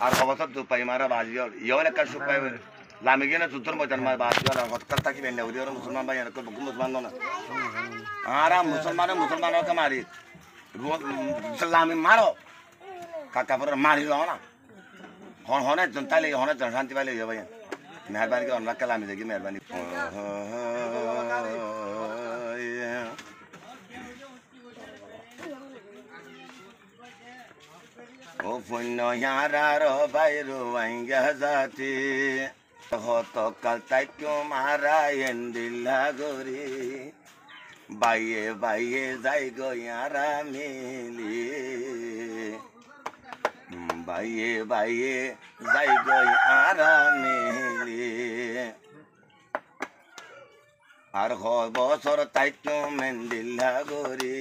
আর অবসর দুপাই মারা বাজিও ইয়লে কা সুপাই লামি গেনা জুতর মজান মা বাজিও আর হটকাল থাকি বেন নেউরি আর মুসলমান ভাই আর বুক মুসলমান না আরা মুসলমান কে মারি লামি মারো কাকা পর মারি লো না হনে জনতালে হনে জন শান্তি পাইলে ইয়ে ভাই মেহরবানি করে অন্য কালামি দেখি মেহরবানি ও পুণ্য ইয়ারার বাইরো আইঙ্গা জাতি হত কাল তাইকো মারা এন্দিলা গরি বাইয়ে বাইয়ে যাই গো ইয়ারা মিলি বাইয়ে বাইয়ে যাই গো ইয়ারা মিলি আর হ বছর তাইকো মেন্দিলা গরি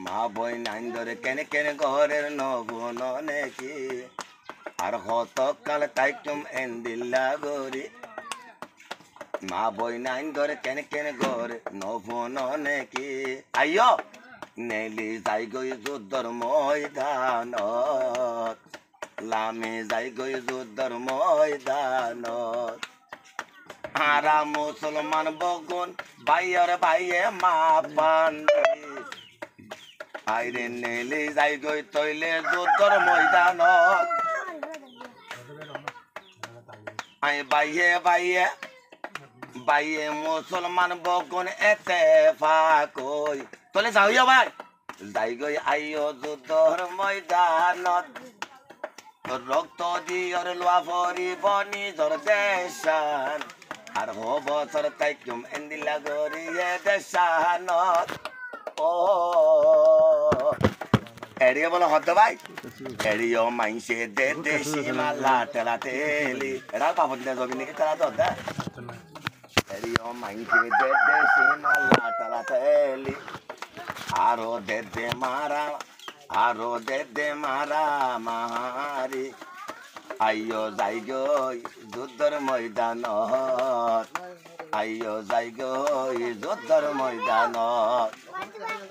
মা বই নাইন ধরে কেনে কেনে ঘরের নগুন নেকি আর হত কাল তাইকুম এন্দিল্লা গরি মা বই নাইন ধরে কেনে কেনে ঘরে নগুন নেকি আইয় নেলি যাই গই যুদ্ধর ময়দান লামে যাই গই যুদ্ধর ময়দান আরা মুসলমান বগুন ভাইয়ের ভাইয়ে মা পান্ডি আইরে নেলে যাই গই তৈলে যুদ্ধর ময়দান আই বাইয়ে বাইয়ে বাইয়ে মুসলমান বগুন এতে ফাকই তলে যাইও ভাই যাই গই আইও যুদ্ধর ময়দানত রক্ত দিয়র লোয়া ফরিব নিজর দেশান আর হো বছর তাইকুম এন্দিলা গরিয়ে দেশানত ও এড়িয়ে বলো হতো ভাই এড়িও মাইসে দে দেশি মালা টেলা তেলি এরা পাপন দে জমি নাকি তেলা তো দে এড়িও মাইসে দে দেশি মালা টেলা তেলি আরো দে মারা মারি আইও যাই গই যুদ্ধর ময়দান আইও যাই গই যুদ্ধর ময়দান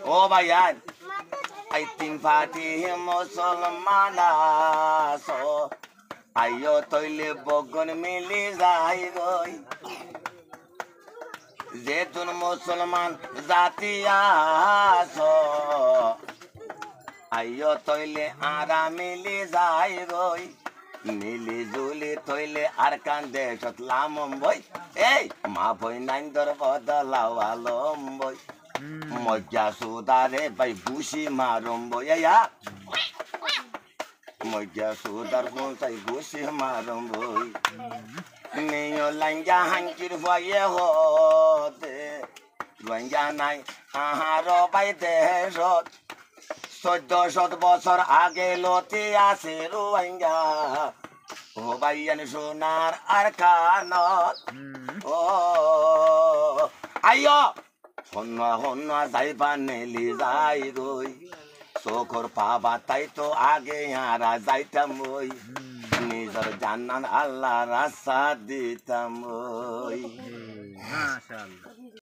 ও ভাইয়ান আই তিন ফাটি মুসলমান আসো আইও তৈলে বগন মিলি যাই গই যেতুন মুসলমান জাতি আসো আইও তৈলে আরা মিলি যাই গই মিলি জুলি তৈলে আর কান্দে সতলাম বই এই মা বই নাইন দর বদলাও আলম বই মজ্জা সুদারে ভাই বুসি মারম বই মজ্জা সুদার বসাই বুসি মারম বই নিও লাঞ্জা হাঙ্কির ভয়ে হতে লাঞ্জা নাই আহার বাই দেশত 1400 বছর আগে লতি আছে রোহিঙ্গা ও ভাইয়ান সোনার আর কানত ও আইয় হন্না যাইবা নেলি যাই গই চোখর পাবা তাই তো আগে আরা যাইতাম ওই নিজের জানান আল্লাহ রাস্তা দিতাম ওই।